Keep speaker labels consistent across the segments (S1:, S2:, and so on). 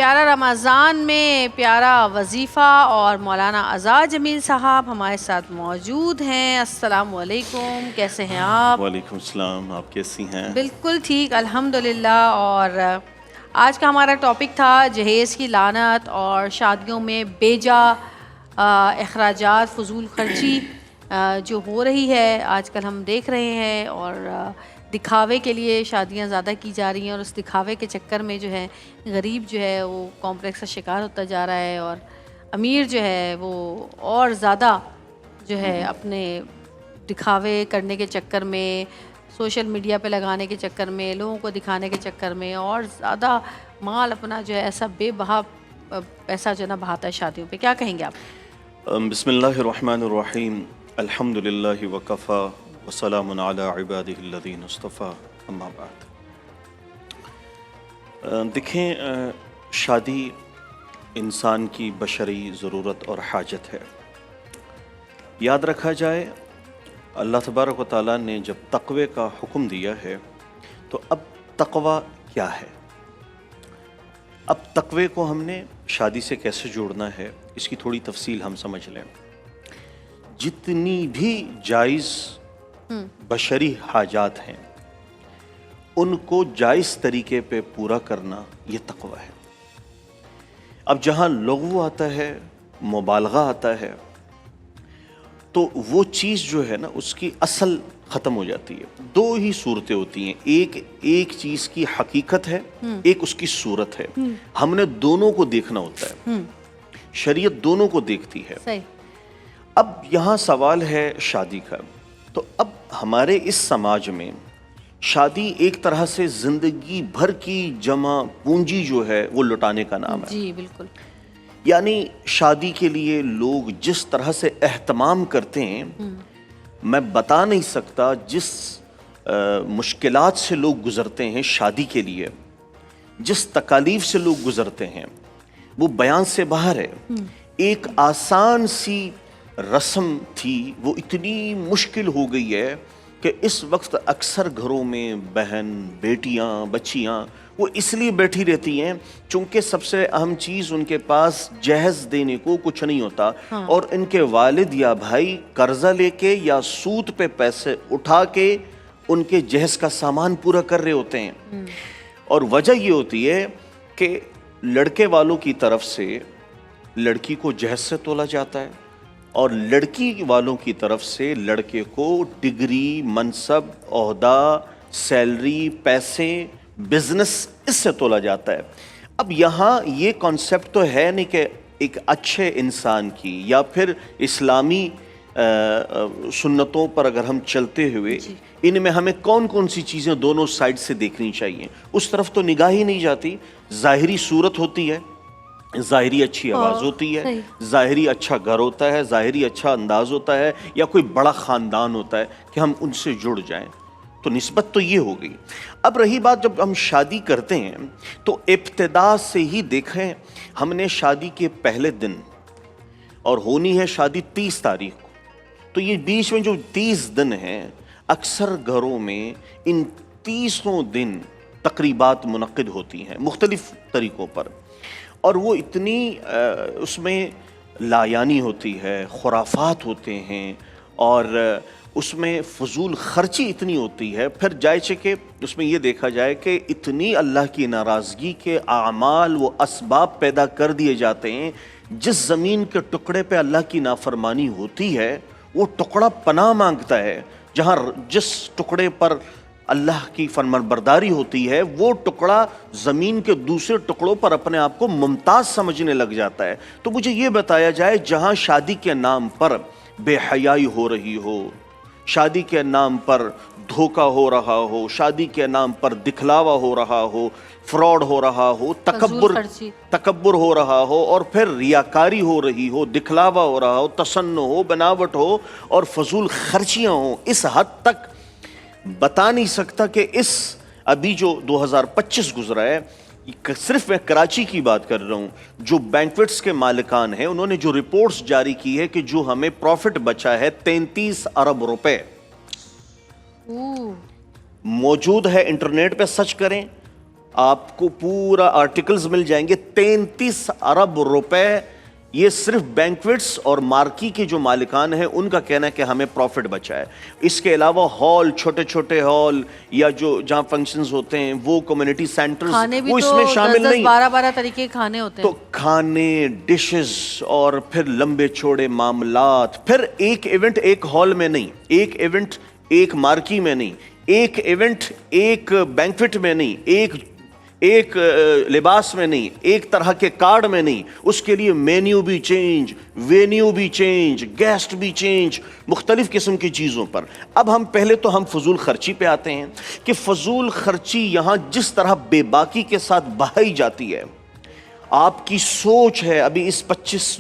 S1: پیارا رمضان میں پیارا وظیفہ اور مولانا آزاد جمیل صاحب ہمارے ساتھ موجود ہیں۔ السلام علیکم، کیسے ہیں آپ؟
S2: وعلیکم السلام، آپ کیسی ہیں؟
S1: بالکل ٹھیک الحمدللہ۔ اور آج کا ہمارا ٹاپک تھا جہیز کی لعنت اور شادیوں میں بیجا اخراجات، فضول خرچی جو ہو رہی ہے آج کل ہم دیکھ رہے ہیں، اور دکھاوے کے لیے شادیاں زیادہ کی جا رہی ہیں، اور اس دکھاوے کے چکر میں جو ہے غریب جو ہے وہ کمپلیکس کا شکار ہوتا جا رہا ہے، اور امیر جو ہے وہ اور زیادہ جو ہے اپنے دکھاوے کرنے کے چکر میں، سوشل میڈیا پہ لگانے کے چکر میں، لوگوں کو دکھانے کے چکر میں اور زیادہ مال اپنا جو ہے ایسا بے بہا پیسہ جو ہے نا بہاتا ہے شادیوں پہ۔ کیا کہیں گے آپ؟
S2: بسم اللہ الرحمن الرحیم، الحمد للہ وکفا وسلام علی عبادہ الذین اصطفیٰ، اما بعد۔ دیکھیں، شادی انسان کی بشری ضرورت اور حاجت ہے۔ یاد رکھا جائے، اللہ تبارک و تعالیٰ نے جب تقوی کا حکم دیا ہے تو اب تقوی کیا ہے؟ اب تقوی کو ہم نے شادی سے کیسے جوڑنا ہے، اس کی تھوڑی تفصیل ہم سمجھ لیں۔ جتنی بھی جائز بشری حاجات ہیں ان کو جائز طریقے پہ پورا کرنا یہ تقوی ہے۔ اب جہاں لغو آتا ہے، مبالغہ آتا ہے، تو وہ چیز جو ہے نا اس کی اصل ختم ہو جاتی ہے۔ دو ہی صورتیں ہوتی ہیں، ایک چیز کی حقیقت ہے، ایک اس کی صورت ہے۔ ہم نے دونوں کو دیکھنا ہوتا ہے، شریعت دونوں کو دیکھتی ہے۔
S1: صحیح۔
S2: اب یہاں سوال ہے شادی کا، تو اب ہمارے اس سماج میں شادی ایک طرح سے زندگی بھر کی جمع پونجی جو ہے وہ لٹانے کا نام ہے۔
S1: جی بالکل۔
S2: یعنی شادی کے لیے لوگ جس طرح سے اہتمام کرتے ہیں، میں بتا نہیں سکتا جس مشکلات سے لوگ گزرتے ہیں شادی کے لیے، جس تکالیف سے لوگ گزرتے ہیں وہ بیان سے باہر ہے۔ ایک آسان سی رسم تھی، وہ اتنی مشکل ہو گئی ہے کہ اس وقت اکثر گھروں میں بہن، بیٹیاں، بچیاں وہ اس لیے بیٹھی رہتی ہیں چونکہ سب سے اہم چیز ان کے پاس جہیز دینے کو کچھ نہیں ہوتا، اور ان کے والد یا بھائی قرضہ لے کے یا سود پہ پیسے اٹھا کے ان کے جہیز کا سامان پورا کر رہے ہوتے ہیں۔ اور وجہ یہ ہوتی ہے کہ لڑکے والوں کی طرف سے لڑکی کو جہیز سے تولا جاتا ہے، اور لڑکی والوں کی طرف سے لڑکے کو ڈگری، منصب، عہدہ، سیلری، پیسے، بزنس اس سے تولا جاتا ہے۔ اب یہاں یہ کانسیپٹ تو ہے نہیں کہ ایک اچھے انسان کی یا پھر اسلامی سنتوں پر اگر ہم چلتے ہوئے ان میں ہمیں کون کون سی چیزیں دونوں سائڈ سے دیکھنی چاہیے، اس طرف تو نگاہ ہی نہیں جاتی۔ ظاہری صورت ہوتی ہے، ظاہری اچھی آواز ہوتی ہے، ظاہری اچھا گھر ہوتا ہے، ظاہری اچھا انداز ہوتا ہے، یا کوئی بڑا خاندان ہوتا ہے کہ ہم ان سے جڑ جائیں، تو نسبت تو یہ ہو گئی۔ اب رہی بات جب ہم شادی کرتے ہیں تو ابتدا سے ہی دیکھیں، ہم نے شادی کے پہلے دن، اور ہونی ہے شادی 30 تاریخ کو، تو یہ بیچ میں جو 30 دن ہیں اکثر گھروں میں ان 30 دن تقریبات منعقد ہوتی ہیں مختلف طریقوں پر، اور وہ اتنی اس میں لایانی ہوتی ہے، خرافات ہوتے ہیں، اور اس میں فضول خرچی اتنی ہوتی ہے۔ پھر جائے کہ اس میں یہ دیکھا جائے کہ اتنی اللہ کی ناراضگی کے اعمال و اسباب پیدا کر دیے جاتے ہیں، جس زمین کے ٹکڑے پہ اللہ کی نافرمانی ہوتی ہے وہ ٹکڑا پناہ مانگتا ہے، جہاں جس ٹکڑے پر اللہ کی فرمانبرداری ہوتی ہے وہ ٹکڑا زمین کے دوسرے ٹکڑوں پر اپنے آپ کو ممتاز سمجھنے لگ جاتا ہے۔ تو مجھے یہ بتایا جائے، جہاں شادی کے نام پر بے حیائی ہو رہی ہو، شادی کے نام پر دھوکہ ہو رہا ہو، شادی کے نام پر دکھلاوا ہو رہا ہو، فراڈ ہو رہا ہو، تکبر ہو رہا ہو، اور پھر ریاکاری ہو رہی ہو، دکھلاوا ہو رہا ہو، تصنع ہو، بناوٹ ہو، اور فضول خرچیاں ہوں، اس حد تک بتا نہیں سکتا کہ اس ابھی جو 2025 گزرا ہے، صرف میں کراچی کی بات کر رہا ہوں، جو بینکویٹس کے مالکان ہیں انہوں نے جو رپورٹس جاری کی ہے کہ جو ہمیں پروفٹ بچا ہے 33 ارب روپے موجود ہے، انٹرنیٹ پہ سرچ کریں، آپ کو پورا آرٹیکلز مل جائیں گے. 33 ارب روپے یہ صرف بینکویٹس اور مارکی کے جو مالکان ہیں ان کا کہنا ہے کہ ہمیں پروفٹ بچا ہے. اس کے علاوہ ہال، چھوٹے چھوٹے ہال یا جو جہاں فنکشنز ہوتے ہیں وہ کمیونٹی سینٹرز وہ اس میں شامل نہیں.
S1: 12 طریقے کے کھانے ہوتے ہیں.
S2: تو کھانے، ڈشز اور پھر لمبے چوڑے معاملات. پھر ایک ایونٹ ایک ہال میں نہیں، ایک ایونٹ ایک مارکی میں نہیں، ایک ایونٹ ایک بینکویٹ میں نہیں، ایک لباس میں نہیں، ایک طرح کے کارڈ میں نہیں. اس کے لیے مینیو بھی چینج، وینیو بھی چینج، گیسٹ بھی چینج، مختلف قسم کی چیزوں پر. اب پہلے تو ہم فضول خرچی پہ آتے ہیں کہ فضول خرچی یہاں جس طرح بے باکی کے ساتھ بہائی جاتی ہے. آپ کی سوچ ہے ابھی اس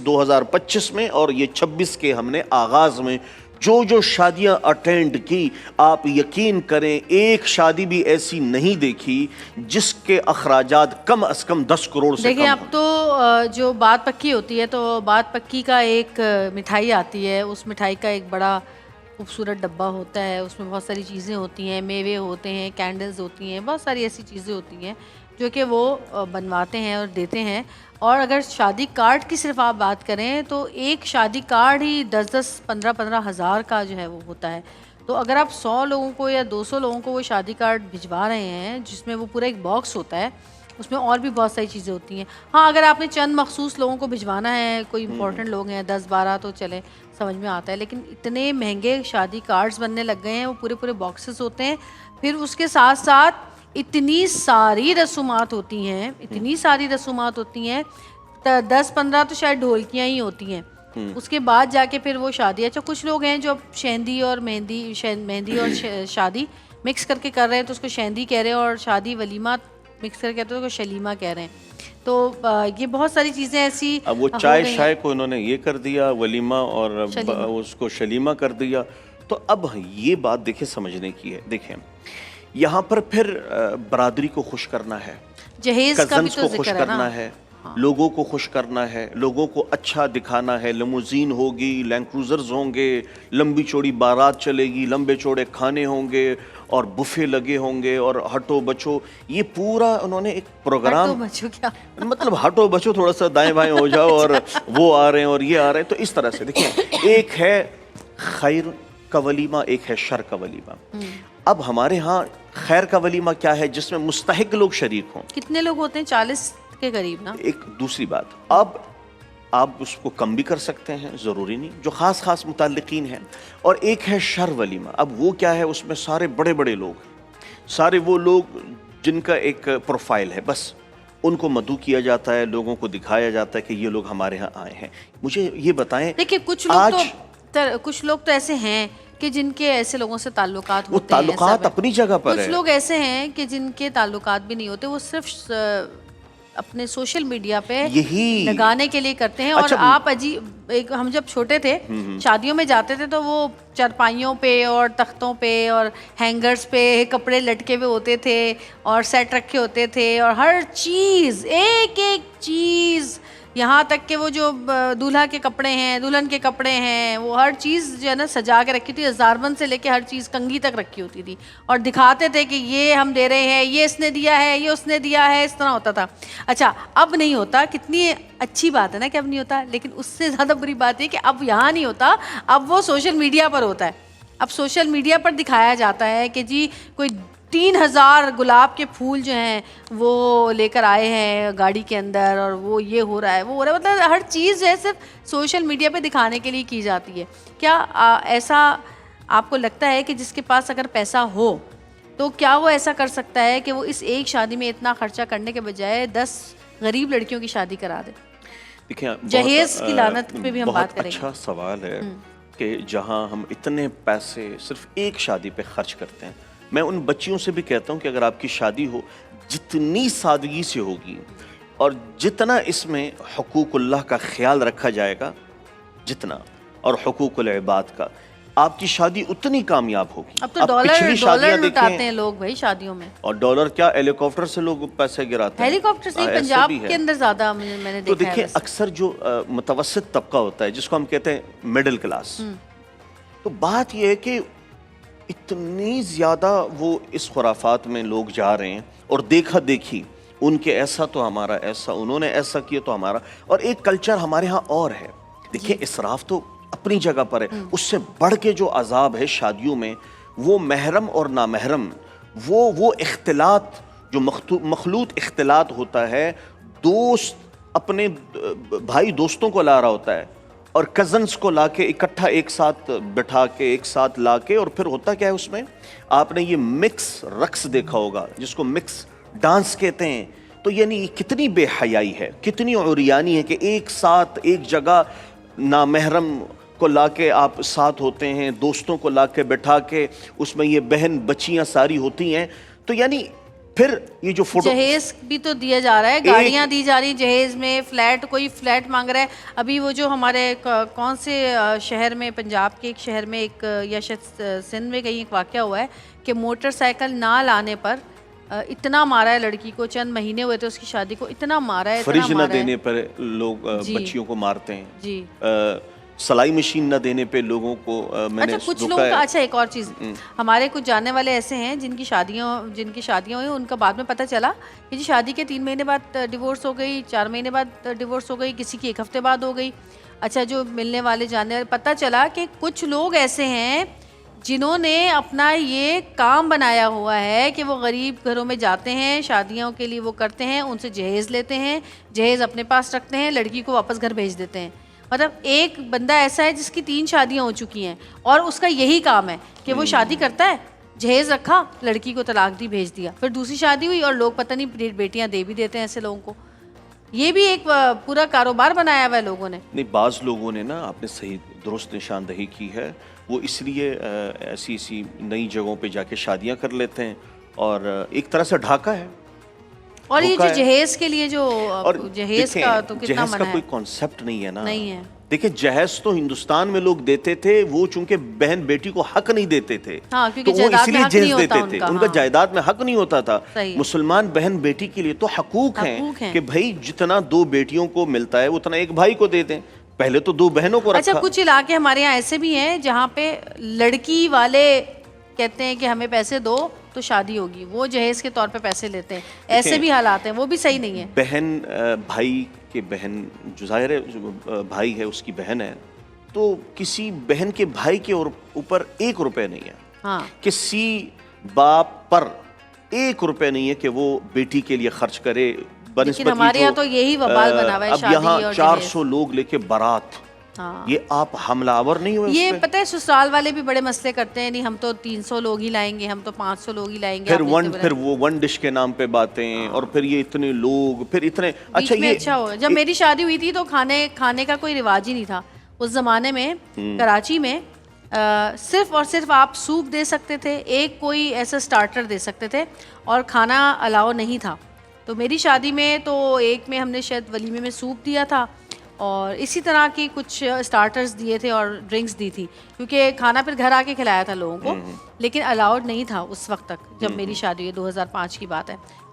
S2: 2025 میں اور یہ 26 کے ہم نے آغاز میں جو شادیاں اٹینڈ کی، آپ یقین کریں ایک شادی بھی ایسی نہیں دیکھی جس کے اخراجات کم از کم 10 کروڑ سے کم.
S1: دیکھیں اب تو جو بات پکی ہوتی ہے تو بات پکی کا ایک مٹھائی آتی ہے، اس مٹھائی کا ایک بڑا خوبصورت ڈبہ ہوتا ہے، اس میں بہت ساری چیزیں ہوتی ہیں، میوے ہوتے ہیں، کینڈلز ہوتی ہیں، بہت ساری ایسی چیزیں ہوتی ہیں جو کہ وہ بنواتے ہیں اور دیتے ہیں. اور اگر شادی کارڈ کی صرف آپ بات کریں تو ایک شادی کارڈ ہی 10 15 ہزار کا جو ہے وہ ہوتا ہے. تو اگر آپ 100 لوگوں کو یا 200 لوگوں کو وہ شادی کارڈ بھجوا رہے ہیں جس میں وہ پورا ایک باکس ہوتا ہے، اس میں اور بھی بہت ساری چیزیں ہوتی ہیں. ہاں اگر آپ نے چند مخصوص لوگوں کو بھجوانا ہے، کوئی امپورٹنٹ لوگ ہیں 10 12 تو چلیں سمجھ میں آتا ہے، لیکن اتنے مہنگے شادی کارڈز بننے لگ گئے ہیں، وہ پورے باکسز ہوتے ہیں. پھر اس کے ساتھ ساتھ اتنی ساری رسومات ہوتی ہیں، 10 15 تو شاید ڈھولکیاں ہی ہوتی ہیں. اس کے بعد جا کے پھر وہ شادی. اچھا کچھ لوگ ہیں جو شہندی اور مہندی اور شادی مکس کر کے کر رہے ہیں تو اس کو شہندی کہہ رہے ہیں، اور شادی ولیمہ مکس کر کے تو اس کو شلیمہ کہہ رہے ہیں. تو یہ بہت ساری چیزیں ایسی.
S2: اب وہ چائے شائے کو انہوں نے یہ کر دیا ولیمہ اور اس کو شلیمہ کر دیا. تو اب یہ بات دیکھیں سمجھنے کی ہے. دیکھیں یہاں پر پھر برادری کو خوش کرنا ہے،
S1: جہیز کا بھی تو
S2: خوش
S1: ذکر
S2: کرنا ہے، لوگوں کو خوش کرنا ہے، لوگوں کو اچھا دکھانا ہے. لموزین ہوگی، لینڈ کروزرز ہوں گے، لمبی چوڑی بارات چلے گی، لمبے چوڑے کھانے ہوں گے اور بفے لگے ہوں گے اور ہٹو بچو. یہ پورا انہوں نے ایک پروگرام، مطلب ہٹو بچو، تھوڑا سا دائیں بائیں ہو جاؤ اور وہ آ رہے ہیں اور یہ آ رہے ہیں. تو اس طرح سے دیکھیں ایک ہے خیر کا ولیمہ، ایک ہے شر کا ولیمہ. اب ہمارے ہاں خیر کا ولیمہ کیا ہے جس میں مستحق لوگ شریک ہوں.
S1: کتنے لوگ ہوتے ہیں؟ 40 کے قریب نا.
S2: ایک دوسری بات، اب آپ اس کو کم بھی کر سکتے ہیں، ضروری نہیں، جو خاص متعلقین ہیں. اور ایک ہے شر ولیمہ. اب وہ کیا ہے؟ اس میں سارے بڑے لوگ، سارے وہ لوگ جن کا ایک پروفائل ہے، بس ان کو مدعو کیا جاتا ہے، لوگوں کو دکھایا جاتا ہے کہ یہ لوگ ہمارے ہاں آئے ہیں. مجھے یہ بتائیں،
S1: دیکھیں کچھ لوگ تو ایسے ہیں کہ جن کے ایسے لوگوں سے تعلقات ہوتے ہیں.
S2: تعلقات اپنی جگہ پر
S1: کچھ لوگ ایسے ہیں کہ جن کے تعلقات بھی نہیں ہوتے، وہ صرف اپنے سوشل میڈیا پہ
S2: یہی
S1: لگانے کے لیے کرتے ہیں. اور آپ ہم جب چھوٹے تھے شادیوں میں جاتے تھے تو وہ چارپائیوں پہ اور تختوں پہ اور ہینگرز پہ کپڑے لٹکے ہوئے ہوتے تھے اور سیٹ رکھے ہوتے تھے، اور ہر چیز ایک چیز، یہاں تک کہ وہ جو دولہا کے کپڑے ہیں، دلہن کے کپڑے ہیں، وہ ہر چیز جو ہے نا سجا کے رکھی تھی. ہزاربند سے لے کے ہر چیز کنگھی تک رکھی ہوتی تھی اور دکھاتے تھے کہ یہ ہم دے رہے ہیں، یہ اس نے دیا ہے، یہ اس نے دیا ہے. اس طرح ہوتا تھا. اچھا اب نہیں ہوتا. کتنی اچھی بات ہے نا کہ اب نہیں ہوتا، لیکن اس سے زیادہ بری بات ہے کہ اب یہاں نہیں ہوتا، اب وہ سوشل میڈیا پر ہوتا ہے. اب سوشل میڈیا پر دکھایا جاتا ہے کہ جی کوئی 3000 گلاب کے پھول جو ہیں وہ لے کر آئے ہیں گاڑی کے اندر، اور وہ یہ ہو رہا ہے، وہ ہو رہا ہے. مطلب ہر چیز جو ہے صرف سوشل میڈیا پہ دکھانے کے لیے کی جاتی ہے. کیا ایسا آپ کو لگتا ہے کہ جس کے پاس اگر پیسہ ہو تو کیا وہ ایسا کر سکتا ہے کہ وہ اس ایک شادی میں اتنا خرچہ کرنے کے بجائے 10 غریب لڑکیوں کی شادی کرا دے؟
S2: دیکھیں
S1: جہیز کی لعنت پہ بھی ہم بات کریں گے.
S2: اچھا سوال ہے کہ جہاں ہم اتنے پیسے صرف ایک شادی پہ خرچ کرتے ہیں. میں ان بچیوں سے بھی کہتا ہوں کہ اگر آپ کی شادی ہو جتنی سادگی سے ہوگی اور جتنا اس میں حقوق اللہ کا خیال رکھا جائے گا جتنا، اور حقوق العباد کا، آپ کی شادی اتنی کامیاب ہوگی.
S1: اب تو ڈالر لٹاتے ہیں لوگ بھائی شادیوں میں.
S2: اور ڈالر کیا، ہیلی کاپٹر سے لوگ پیسے گراتے ہیں.
S1: ہیلی کاپٹر سے پنجاب کے اندر زیادہ میں نے دیکھا ہے.
S2: تو دیکھیں اکثر جو متوسط طبقہ ہوتا ہے جس کو ہم کہتے ہیں مڈل کلاس، تو بات یہ ہے کہ اتنی زیادہ وہ اس خرافات میں لوگ جا رہے ہیں اور دیکھا دیکھی ان کے ایسا تو ہمارا ایسا, انہوں نے ایسا کیا تو ہمارا. اور ایک کلچر ہمارے ہاں اور ہے. دیکھیں اسراف تو اپنی جگہ پر ہے, اس سے بڑھ کے جو عذاب ہے شادیوں میں, وہ محرم اور نامحرم, وہ اختلاط جو مخلوط اختلاط ہوتا ہے. دوست اپنے بھائی دوستوں کو لا رہا ہوتا ہے اور کزنس کو لا کے اکٹھا ایک ساتھ بٹھا کے ایک ساتھ لا کے, اور پھر ہوتا کیا ہے اس میں, آپ نے یہ مکس رقص دیکھا ہوگا جس کو مکس ڈانس کہتے ہیں. تو یعنی کتنی بے حیائی ہے, کتنی عریانی ہے کہ ایک ساتھ ایک جگہ نامحرم کو لا کے آپ ساتھ ہوتے ہیں, دوستوں کو لا کے بٹھا کے, اس میں یہ بہن بچیاں ساری ہوتی ہیں. تو یعنی پھر یہ جو فوٹو
S1: جہیز بھی تو دیا جا رہا ہے, گاڑیاں دی جا رہی جہیز میں, فلیٹ, کوئی فلیٹ مانگ رہا ہے. ابھی وہ جو ہمارے کون سے شہر میں, پنجاب کے ایک شہر میں ایک, یا شاید سندھ میں کہیں ایک واقعہ ہوا ہے کہ موٹر سائیکل نہ لانے پر اتنا مارا ہے لڑکی کو, چند مہینے ہوئے تھے اس کی شادی کو, اتنا مارا ہے,
S2: فریج نہ دینے پر لوگ بچیوں کو مارتے ہیں.
S1: جی,
S2: سلائی مشین نہ دینے پہ لوگوں کو میں نے
S1: اچھا کچھ لوگوں کا, اچھا ایک اور چیز, ہمارے کچھ جاننے والے ایسے ہیں جن کی شادیاں ہوئی, ان کا بعد میں پتہ چلا کہ جی شادی کے 3 مہینے بعد ڈیورس ہو گئی, 4 مہینے بعد ڈیورس ہو گئی, کسی کی 1 ہفتے بعد ہو گئی. اچھا جو ملنے والے جاننے والے, پتہ چلا کہ کچھ لوگ ایسے ہیں جنہوں نے اپنا یہ کام بنایا ہوا ہے کہ وہ غریب گھروں میں جاتے ہیں, شادیوں کے لیے وہ کرتے ہیں, ان سے جہیز لیتے ہیں, جہیز اپنے پاس رکھتے ہیں, لڑکی کو واپس گھر بھیج دیتے ہیں. مطلب ایک بندہ ایسا ہے جس کی 3 شادیاں ہو چکی ہیں اور اس کا یہی کام ہے کہ وہ شادی کرتا ہے, جہیز رکھا, لڑکی کو طلاق دی, بھیج دیا, پھر دوسری شادی ہوئی اور لوگ پتہ نہیں بیٹیاں دے بھی دیتے ہیں ایسے لوگوں کو. یہ بھی ایک پورا کاروبار بنایا ہوا ہے لوگوں نے.
S2: نہیں, بعض لوگوں نے نا, آپ نے صحیح درست نشاندہی کی ہے, وہ اس لیے ایسی نئی جگہوں پہ جا کے شادیاں کر لیتے ہیں, اور ایک طرح سے ڈھاکہ ہے.
S1: اور یہ جو جہیز کے لیے جو جہیز کا تو کتنا
S2: جہیز
S1: منع
S2: کا
S1: ہے,
S2: کوئی کانسیپٹ نہیں ہے نا.
S1: نہیں ہے.
S2: دیکھیں جہیز تو ہندوستان میں لوگ دیتے تھے, وہ چونکہ بہن بیٹی کو حق نہیں دیتے تھے تو وہ اس لیے جہیز دیتے تھے, ان کا جائیداد میں حق نہیں ہوتا تھا. مسلمان بہن بیٹی کے لیے تو حقوق ہیں کہ بھائی جتنا 2 بیٹیوں کو ملتا ہے اتنا ایک بھائی کو دے دیں. پہلے تو 2 بہنوں کو رکھا.
S1: اچھا کچھ علاقے ہمارے یہاں ایسے بھی ہیں جہاں پہ لڑکی والے کہتے ہیں کہ ہمیں پیسے دو تو شادی ہوگی, وہ جہیز کے طور پہ پیسے لیتے ہیں. ایسے بھی حالات ہیں, وہ بھی صحیح نہیں ہے.
S2: بہن بھائی کے بہن, جو ظاہر ہے بھائی ہے اس کی بہن ہے, تو کسی بہن کے بھائی کے اوپر 1 روپے نہیں ہے.
S1: ہاں,
S2: کسی باپ پر 1 روپے نہیں ہے کہ وہ بیٹی کے لیے خرچ کرے.
S1: لیکن ہمارے یہاں تو یہی وبال بنا ہوا ہے,
S2: اب
S1: شادی
S2: یہاں
S1: اور
S2: 400 لوگ لے کے بارات, یہ آپ حملہ آور نہیں ہوئے.
S1: یہ پتہ ہے سسرال والے بھی بڑے مسئلے کرتے ہیں, نہیں ہم تو 300 لوگ ہی لائیں گے, ہم تو 500 لوگ ہی لائیں گے.
S2: پھر وہ 1 ڈش کے نام پہ باتیں, اور پھر یہ اتنے لوگ, پھر اتنے. اچھا یہ
S1: اچھا ہو, جب میری شادی ہوئی تھی تو کھانے کا کوئی رواج ہی نہیں تھا اس زمانے میں. کراچی میں صرف اور صرف آپ سوپ دے سکتے تھے, ایک کوئی ایسا سٹارٹر دے سکتے تھے, اور کھانا الاؤ نہیں تھا. تو میری شادی میں تو ایک میں ہم نے شاید ولیمے میں سوپ دیا تھا, اور اسی طرح کی کچھ سٹارٹرز دیے تھے اور ڈرنکس دی تھی, کیونکہ کھانا پھر گھر آ کے کھلایا تھا لوگوں کو, لیکن الاؤڈ نہیں تھا اس وقت تک جب میری شادی ہوئی. 2005 کی بات ہے.